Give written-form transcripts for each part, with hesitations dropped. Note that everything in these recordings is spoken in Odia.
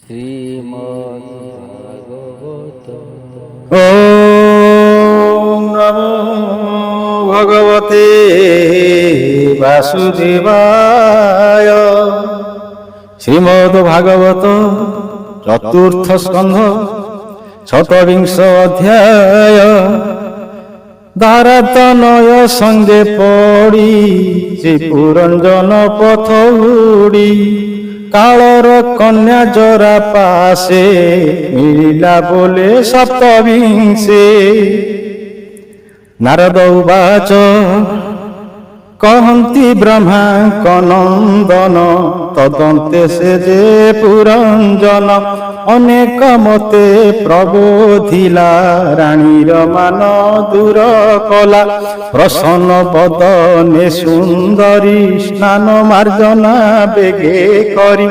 শ্রীমদ্ভাগবত। ওম নমো ভগবতে বাসুদেবায়। শ্রীমদ্ ভাগবত চতুর্থ স্কন্ধ শতবিংশ অধ্যায়। ধারাতনয় সঙ্গে পড়ি শ্রীপুরঞ্জন পথ উড়ি, কাଳର କନ୍ୟା ଜରା ପାଶେ ମିଳିଲା ବୋଲେ ସପ୍ତବିଂଶେ। ନାରଦ ଉବାଚ କହନ୍ତି ବ୍ରହ୍ମାଙ୍କ ନନ୍ଦନ, ତଦନ୍ତେ ସେ ଯେ ପୁରଞ୍ଜନ। ଅନେକ ମତେ ପ୍ରବୋଧିଲା, ରାଣୀର ମାନ ଦୂର କଲା। ପ୍ରସନ୍ନ ବଦନେ ସୁନ୍ଦରୀ, ସ୍ନାନ ମାର୍ଜନା ବେଗେ କରି।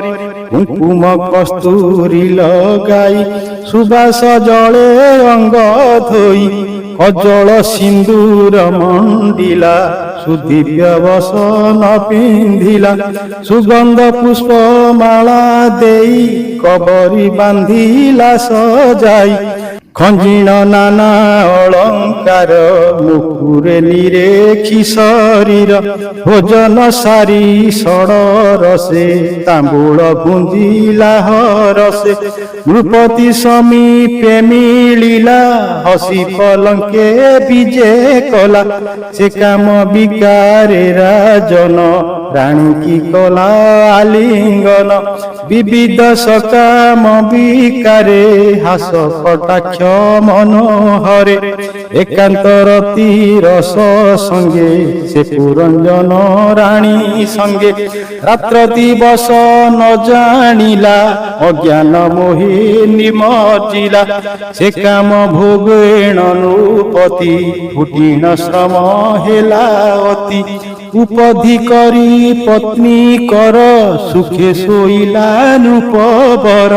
କୁଙ୍କୁମ କସ୍ତୁରୀ ଲଗାଇ, ସୁବାସ ଜଳେ ଅଙ୍ଗ ଧୋଇ। କଜଳ ସିନ୍ଦୁର ମଣ୍ଡିଲା, ସୁଦିବ୍ୟ ବସନ ପିନ୍ଧିଲା। ସୁଗନ୍ଧ ପୁଷ୍ପ ମାଳା ଦେଇ, କବରୀ ବାନ୍ଧିଲା ସଜାଇ। ଖଞ୍ଜିଣ ନାନା ଅଳଙ୍କାର, ମୁକୁରେ ନିରେଖି ଶରୀର। ଭୋଜନ ସାରି ଷଡ଼ରସେ, ତାମ୍ବୁଳ ଗୁଞ୍ଜିଲା ହରସେ। ନୃପତି ସମୀପେ ମିଳିଲା, ହସି ପଲଙ୍କେ ବିଜେ କଲା। ସେ କାମ ବିକାରେ ରାଜନ, ରାଣୀ କି କଲା ଆଲିଙ୍ଗନ। ବିବିଧ ସକାମ ବିକାରେ, ହାସ କଟାକ୍ଷ ମନୋହରେ। ଏକାନ୍ତ ରତି ରସ ସଙ୍ଗେ, ସେ ପୁରଞ୍ଜନ ରାଣୀ ସଙ୍ଗେ। ରାତ୍ର ଦିବସ ନ ଜାଣିଲା, ଅଜ୍ଞାନ ମୋହି ନିମଜ୍ଜିଲା। ସେ କାମ ଭୋଗେଣ ନୃପତି, କୁଟିଣ ଶ୍ରମ ହେଲା ଅତି। ଉପଧି କରି ପତ୍ନୀ କର, ସୁଖେ ଶୋଇଲା ନୃପବର।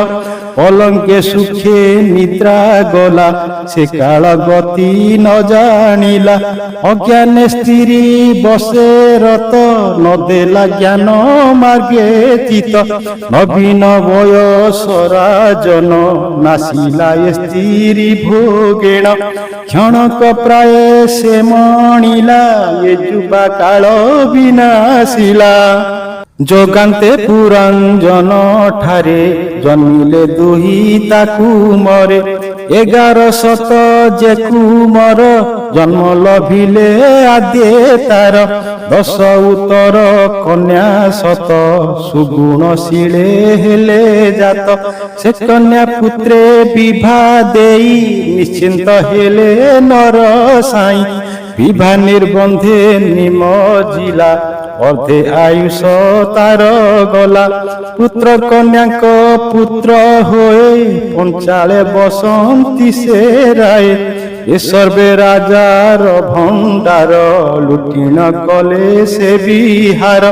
ପଲଙ୍କେ ସୁଖେ ନିଦ୍ରା ଗଲା, ସେ କାଳ ଗତି ନ ଜାଣିଲା। ଅଜ୍ଞାନେ ସ୍ତ୍ରୀ ବସେ ରତ, ନ ଦେଲା ଜ୍ଞାନ ମାର୍ଗେ ଚିତ। ନବୀନ ବୟସ ରାଜନ, ନାସିଲା ଏ ସ୍ତ୍ରୀ ଭୋଗେଣ। କ୍ଷଣକ ପ୍ରାୟ ସେ ମଣିଲା, ଏ ଯୁବା କାଳ ବିନାଶିଲା। ଯୋଗାନ୍ତେ ପୁରଞ୍ଜନ ଠାରେ, ଜନ୍ମିଲେ ଦୁହି ତାକୁ ମରେ। 11 ଯେ କୁମର, ଜନ୍ମ ଲଭିଲେ ଆଦ୍ୟ ତାର। 10 ଉତ୍ତର କନ୍ୟା ସତ, ସୁଗୁଣଶୀଳେ ହେଲେ ଜାତ। ସେ କନ୍ୟା ପୁତ୍ରେ ବିଭା ଦେଇ, ନିଶ୍ଚିନ୍ତ ହେଲେ ନର ସାଇ। ବିଭା ନିର୍ବନ୍ଧେ ନିମଜ୍ଜିଲା, ଅର୍ଧେ ଆୟୁଷ ତାର ଗଲା। ପୁତ୍ର କନ୍ୟାଙ୍କ ପୁତ୍ର ହୋଏ, 45 ବସନ୍ତି ସେ ରାଏ। ଏ ସର୍ବେ ରାଜାର ଭଣ୍ଡାର, ଲୁଟିଣ କଲେ ସେ ବିହାର।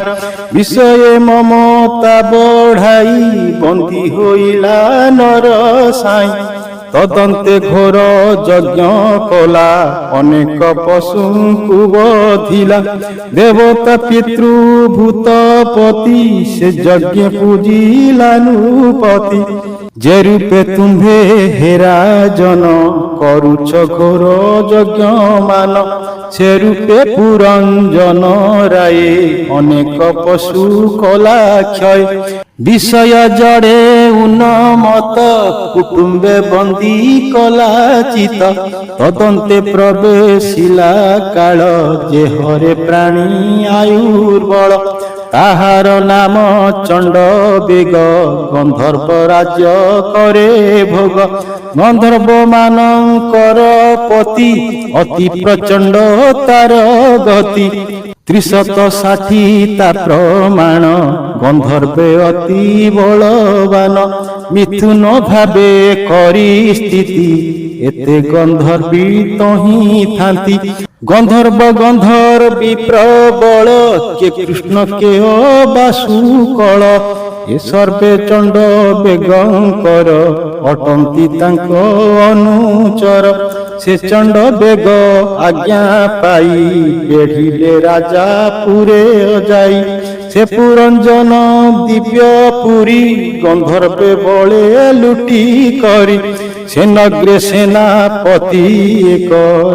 ବିଷୟ ମମତା ବଢ଼ାଇ, ବନ୍ଦୀ ହୋଇଲା ନର ସାଇ। ତଦନ୍ତେ ଘୋର ଯଜ୍ଞ କଲା, ଅନେକ ପଶୁଙ୍କୁ ବଧିଲା। ଦେବତା ପିତୃ ଭୂତପତି, ସେ ଯଜ୍ଞ ପୂଜିଲା ନୃପତି। ଯେ ରୂପେ ତୁମ୍ଭେ ହେରାଜନ, କରୁଛ ଘୋର ଯଜ୍ଞ ମାନ। ସେ ରୂପେ ପୁରଞ୍ଜନ ରାଏ, ଅନେକ ପଶୁ କଲା କ୍ଷୟ। ବିଷୟ ଜଡ଼େ ଉନ୍ମତ, କୁଟୁମ୍ବେ ବନ୍ଦୀ କଲା ଚିତ। ତଦନ୍ତେ ପ୍ରବେଶିଲା କାଳ, ଯେ ହରେ ପ୍ରାଣୀ ଆୟୁର୍ବଳ। ତାହାର ନାମ ଚଣ୍ଡ ବେଗ, ଗନ୍ଧର୍ବ ରାଜ୍ୟ କରେ ଭୋଗ। ଗନ୍ଧର୍ବ ମାନଙ୍କର ପତି, ଅତି ପ୍ରଚଣ୍ଡ ତାର ଗତି। 360 ତା ପ୍ରମାଣ, ଗନ୍ଧର୍ବେ ଅତି ବଳବାନ। ମିଥୁନ ଭାବେ କରି ସ୍ଥିତି, ଏତେ ଗନ୍ଧର୍ବୀ ତହିଁ ଥାନ୍ତି। ଗନ୍ଧର୍ବ ଗନ୍ଧର୍ବୀ ପ୍ରବଳ, କେ କୃଷ୍ଣ କେ ବାସୁକଳ। ଏ ସର୍ବେ ଚଣ୍ଡ ବେଗଙ୍କର, ଅଟନ୍ତି ତାଙ୍କ ଅନୁଚର। ସେ ଚଣ୍ଡ ବେଗ ଆଜ୍ଞା ପାଇ, ବେଢ଼ିଲେ ରାଜା ପୁରେ ଯାଇ। ସେ ପୁରଞ୍ଜନ ଦିବ୍ୟ ପୁରୀ ଗନ୍ଧର୍ବେ ବଳେ ଲୁଟି କରି ସେ ନଗ୍ରେ ସେନାପତି ଏକ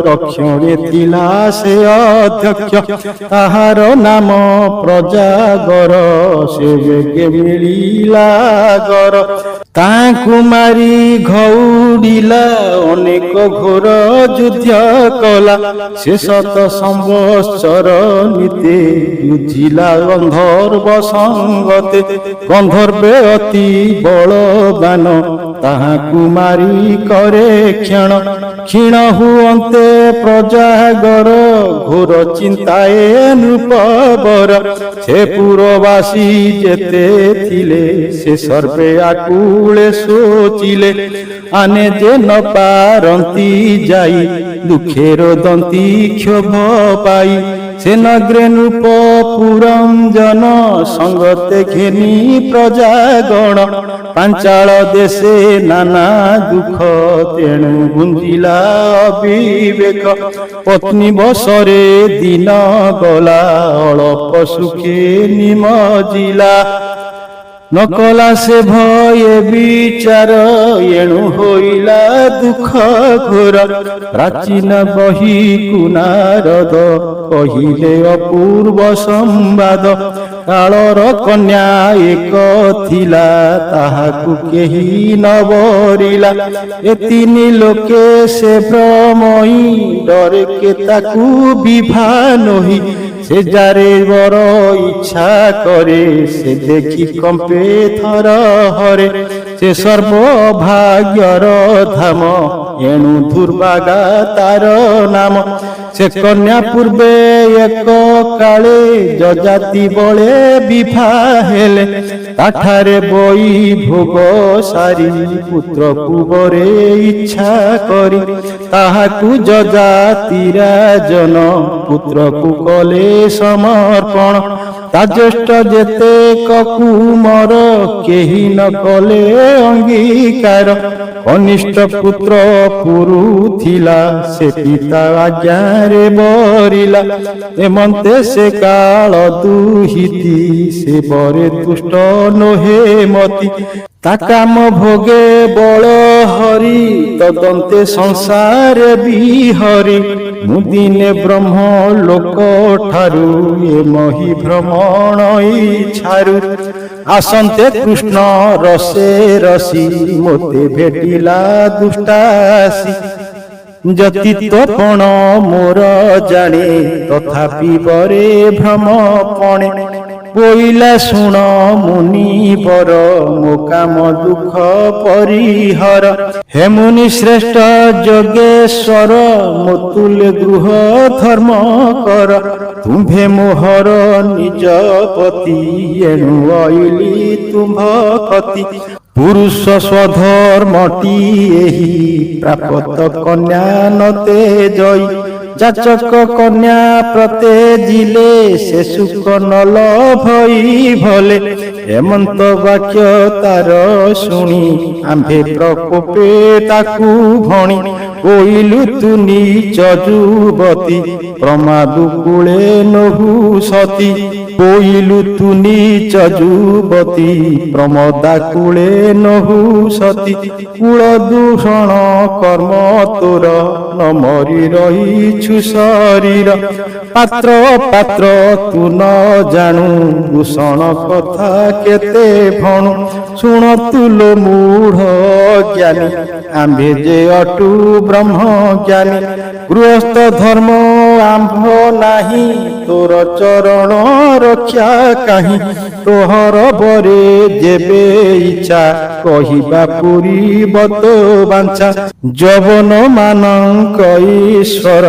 ରକ୍ଷଣେ ଥିଲା ସେ ଅଧ୍ୟକ୍ଷ ତାହାର ନାମ ପ୍ରଜାଗର ସେ ବେଗେ ମିଳିଲା ଗର ତାଙ୍କୁ ମାରି ଘଉଡ଼ିଲା ଅନେକ ଘୋର ଯୁଦ୍ଧ କଲା ସେ ଶତ ସମ୍ବତ୍ସର ନିତେ ଯୁଝିଲା ଗନ୍ଧର୍ବ ସଙ୍ଗତେ ଗନ୍ଧର୍ବେ ଅତି ବଳବାନ ତାହାକୁ ମାରି করে ক্ষীণ হুয়ন্তে প্রজাগর ঘোর চিন্তায় নৃপবর সে পুরবাসী যেতে থিলে সে সর্বে আকুলে শোচিলে আনে যে ন পারন্তি যাই দুঃখের দন্তি ক্ষোভ পাই সে নগ্রে নৃপ পুরঞ্জন সঙ্গতে ঘেনি প্রজাগণ পাঞ্চাল দেশে নানা দুঃখ তেণু গুঞ্জিলা অবিবেক পত্নী বসরে দিন গলা অল্প সুখে নিমজিলা নকলা সে ভয়ে বিচার এণু হইলা দুঃখ ঘোর প্রাচীন বহি কুনারদ কহিলে অপূর্ব সম্বাদ কাଳର କନ୍ୟା ଏକ ଥିଲା ତାହାକୁ କେହି ନ ବରିଲା ଏ ତିନି ଲୋକେ ସେ ଭ୍ରମଇ ଡରେ କେ ତାକୁ ବିଭା ନହି ସେ ଯାରେ ବର ଇଚ୍ଛା କରେ ସେ ଦେଖି କମ୍ପେ ଥର ହରେ ସେ ସର୍ବଭାଗ୍ୟର ଧାମ ଏଣୁ ଦୁର୍ବାଗା ତାର ନାମ ସେ କନ୍ୟା ପୂର୍ବେ ଏକ କାଳେ ଯଜାତି ବଳେ ବିଭା ହେଲେ ତାଠାରେ ବଇ ଭୋଗ ସାରି ପୁତ୍ରକୁ ବରେ ଇଚ୍ଛା କରି ତାହାକୁ ଯଜାତି ରାଜନ ପୁତ୍ରକୁ କଲେ ସମର୍ପଣ ତା ଜ୍ୟେଷ୍ଠ ଯେତେ କୁମର କେହି ନ କଲେ ଅଙ୍ଗୀକାର କନିଷ୍ଠ ପୁତ୍ର ପୁରୁ ଥିଲା ସେ ପିତା ଆଜ୍ଞାରେ ବରିଲା ଏମନ୍ତେ ସେ କାଳ ଦୁହିତି ସେ ବରେ ତୁଷ୍ଟ ନୋହେ ମତି ତା କାମ ଭୋଗେ ବଳ ହରି ତଦନ୍ତେ ସଂସାରେ ବିହରି ମୁଁ ଦିନେ ବ୍ରହ୍ମ ଲୋକ ଠାରୁ ଏ ମହି ଭ୍ରମଣ ଇଚ୍ଛାରୁ ଆସନ୍ତେ କୃଷ୍ଣ ରସେ ରସି ମୋତେ ଭେଟିଲା ଦୁଷ୍ଟାସି ଯତିତ୍ୱପଣ ମୋର ଜାଣେ ତଥାପି ବରେ ଭ୍ରମ ପଣେ ବୋଇଲା ଶୁଣ ମୁନିବର ମୋ କାମ ଦୁଃଖ ପରିହର ହେ ମୁନି ଶ୍ରେଷ୍ଠ ଯୋଗେଶ୍ୱର ମୋତୁଲେ ଗୃହ ଧର୍ମ କର ତୁମ୍ଭେ ମୋହର ନିଜ ପତି ଏଣୁ ଅଇଲି ତୁମ୍ଭ କତି ପୁରୁଷ ସ୍ୱଧର୍ମଟି ଏହି ପ୍ରାପତ କନ୍ୟା ନତେ ଜଇ ଯାଚକ କନ୍ୟା ପ୍ରତେଜିଲେ ସେ ସୁଖ ନଲ ଭଇ ଭଲେ ହେମନ୍ତ ବାକ୍ୟ ତାର ଶୁଣି ଆମ୍ଭେ ପ୍ରକୋପେ ତାକୁ ଭଣି କୋଇଲୁ ତୁ ନିଚ ଯୁବତୀ ପ୍ରମାଦୁ କୂଳେ ନହୁ ସତୀ କୋଇଲୁ ତୁ ନିଚ ଯୁବତୀ ପ୍ରମଦା କୂଳେ ନହୁ ସତୀ କୂଳ ଦୂଷଣ କର୍ମ ତୋର ନ ମରି ରହିଛୁ ଶରୀର ପାତ୍ର ପାତ୍ର ତୁ ନ ଜାଣୁ ଦୂଷଣ କଥା କେତେ ଭଣୁ ଶୁଣ ତୁଲୋ ମୂଢ଼ ଜ୍ଞାନୀ ଆମ୍ଭେ ଯେ ଅଟୁ ବ୍ରହ୍ମ ଜ୍ଞାନୀ ଗୃହସ୍ଥ ଧର୍ମ ଆମ୍ଭ ନାହିଁ ତୋର ଚରଣ ରକ୍ଷା କାହିଁ ତୋହର ବରେ ଯେବେ ଇଚ୍ଛା କହିବା ପୁରୀବ ତୋ ବାଞ୍ଛା ଯବନ ମାନଙ୍କ ଈଶ୍ୱର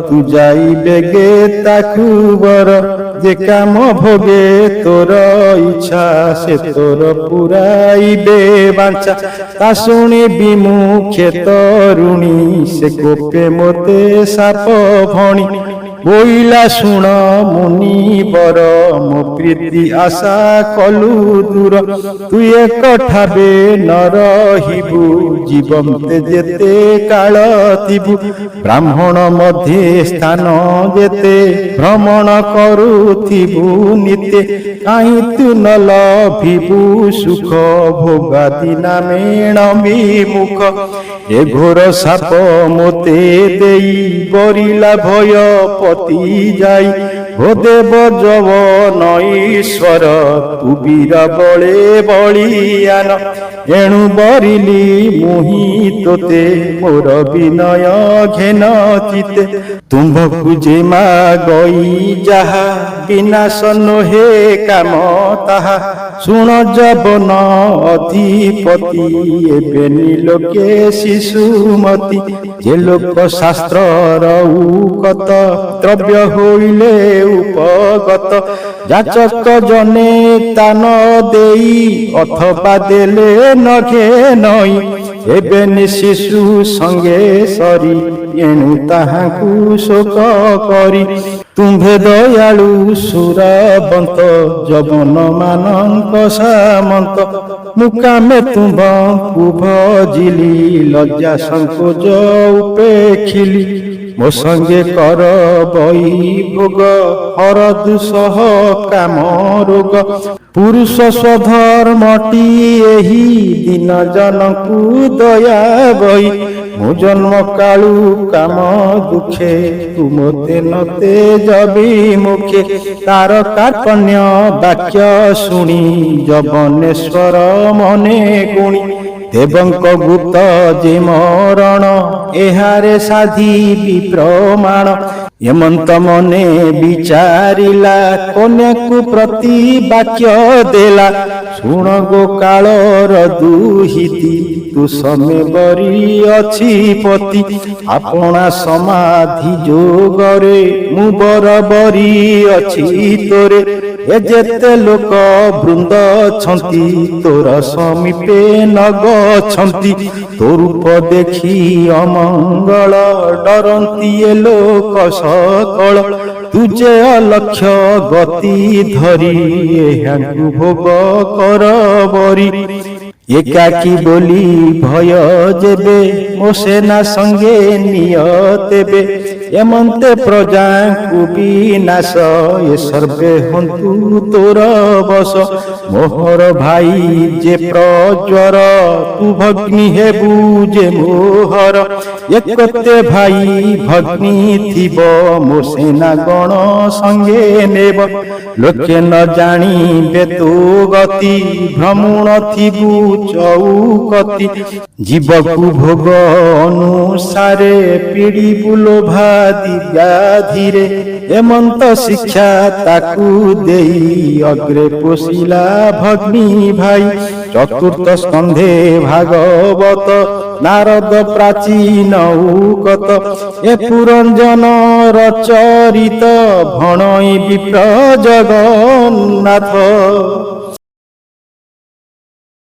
ତୁ ଯାଇ ବେଗେ ତାକୁ ବର ଯେ କାମ ଭୋଗେ ତୋର ଇଚ୍ଛା ସେ ତୋର ପୁରାଇବେ ବାଞ୍ଛା ତା ଶୁଣି ବିମୁଖେ ତରୁଣୀ ସେ କୋପେ ମୋତେ ସାପ ଭଣି ବୋଇଲା ଶୁଣ ମୁନି ବର ମୋ ପ୍ରୀତି ଆଶା କଲୁ ଦୂର ତୁ ଏକ ଠାବେ ନ ରହିବୁ ଜୀବନ୍ତେ ଯେତେ କାଳ ଥିବୁ ବ୍ରାହ୍ମଣ ମଧ୍ୟେ ସ୍ଥାନ ଯେତେ ଭ୍ରମଣ କରୁଥିବୁ ନିତେ କାହିଁ ତୁ ନ ଲଭିବୁ ସୁଖ ଭୋଗାଦି ନାମେଣ ବିମୁଖ ଏ ଘୋର ସାପ ମୋତେ ଦେଇ ବରିଲା ଭୟ ପତି ଯାଇ ହୋ ଦେବ ଯବନ ଈଶ୍ୱର ତୁ ବୀର ବଳେ ବଳିଆନ ଏଣୁ ବରିଲି ମୁହିଁ ତୋତେ ମୋର ବିନୟ ଘେନ ଚିତେ ତୁମ୍ଭକୁ ଯେ ମାଗଇ ଯାହା ବିନାଶ ନୋହେ କାମ ତାହା ଶୁଣ ଯବନ ଅଧିପତି ଏବେ ନିଲୋକେ ଶିଶୁମତି ଯେ ଲୋକ ଶାସ୍ତ୍ରର ଉକତ ଦ୍ରବ୍ୟ ହୋଇଲେ ଉପଗତ ଯାଚକ ଜନେ ତାନ ଦେଇ ଅଥବା ଦେଲେ ନଘେ ନଈ ଏବେ ଶିଶୁ ସଙ୍ଗେ ସରି ଏଣୁ ତାହାକୁ ଶୋକ କରି ତୁମ୍ଭେ ଦୟାଳୁ ସୁରବନ୍ତ ଯବନ ମାନଙ୍କ ସାମନ୍ତ ମୁକାମେ ତୁମ୍ଭଙ୍କୁ ଭଜିଲି ଲଜ୍ଜା ସଂକୋଚ ଉପେଖିଲି ମୋ ସଙ୍ଗେ କର ବଇ ଭୋଗ ହର ଦୁଃସହ କାମ ରୋଗ ପୁରୁଷ ସ୍ୱଧର୍ମଟି ଏହି ଦିନ ଜନକୁ ଦୟା ବହି ମୋ ଜନ୍ମ କାଳୁ କାମ ଦୁଃଖେ ତୁ ମୋତେ ନତେ ଜବି ମୁଖେ ତାର କାର୍ପଣ୍ୟ ବାକ୍ୟ ଶୁଣି ଯବନେଶ୍ୱର ମନେ ଗୁଣି ଦେବଙ୍କ ଗୁପ୍ତ ଯେ ମରଣ ଏହାରେ ସାଧିବି ପ୍ରମାଣ ଏମନ୍ତ ମନେ ବିଚାରିଲା କନ୍ୟାକୁ ପ୍ରତି ବାକ୍ୟ ଦେଲା ଶୁଣ ଗୋ କାଳର ଦୁହିତି ତୁ ସମେ ବରି ଅଛି ପତି ଆପଣା ସମାଧି ଯୋଗରେ ମୁଁ ବର ବରି ଅଛି ତୋରେ ଏ ଯେତେ ଲୋକ ବୃନ୍ଦ ଅଛନ୍ତି ତୋର ସମୀପେ ନଗ ଅଛନ୍ତି ତୋ ରୂପ ଦେଖି ଅମଙ୍ଗଳ ଡରନ୍ତି ଏ ଲୋକ ସକଳ ତୁଜେ ଅଲକ୍ଷ୍ୟ ଗତି ଧରି ଏହାକୁ ଭୋଗ କର ବରି ଏକାକୀ ବୋଲି ଭୟ ଯେବେ ମୋ ସେନା ସଙ୍ଗେ ନିୟ ତେବେ ଏମନ୍ତେ ପ୍ରଜାଙ୍କୁ ବିନାଶ ଏ ସର୍ବେ ହନ୍ତୁ ତୋର ବସ ମୋହର ଭାଇ ଯେ ପ୍ରଜ୍ୱର ତୁ ଭଗ୍ନି ହେବୁ ଯେ ମୋହର ଏକତେ ଭାଇ ଭଗ୍ନି ଥିବ ମୋ ସେନା ଗଣ ସଙ୍ଗେ ନେବ ଲୋକେ ନ ଜାଣିବେ ତୋ ଗତି ଭ୍ରମଣ ଥିବୁ ଚଉକତି ଜୀବକୁ ଭୋଗ ଅନୁସାରେ ପିଡ଼ିବୁ ଲୋଭାଦି ବ୍ୟାଧିରେ ଏମନ୍ତ ଶିକ୍ଷା ତାକୁ ଦେଇ ଅଗ୍ରେ ପୋଷିଲା ଭଗ୍ନି ଭାଇ ଚତୁର୍ଥ ସ୍କନ୍ଧେ ଭାଗବତ ନାରଦ ପ୍ରାଚୀନ ଉକତ ଏ ପୁରଞ୍ଜନ ରଚରିତ ଭଣଇ ବିପ୍ର ଜଗନ୍ନାଥ।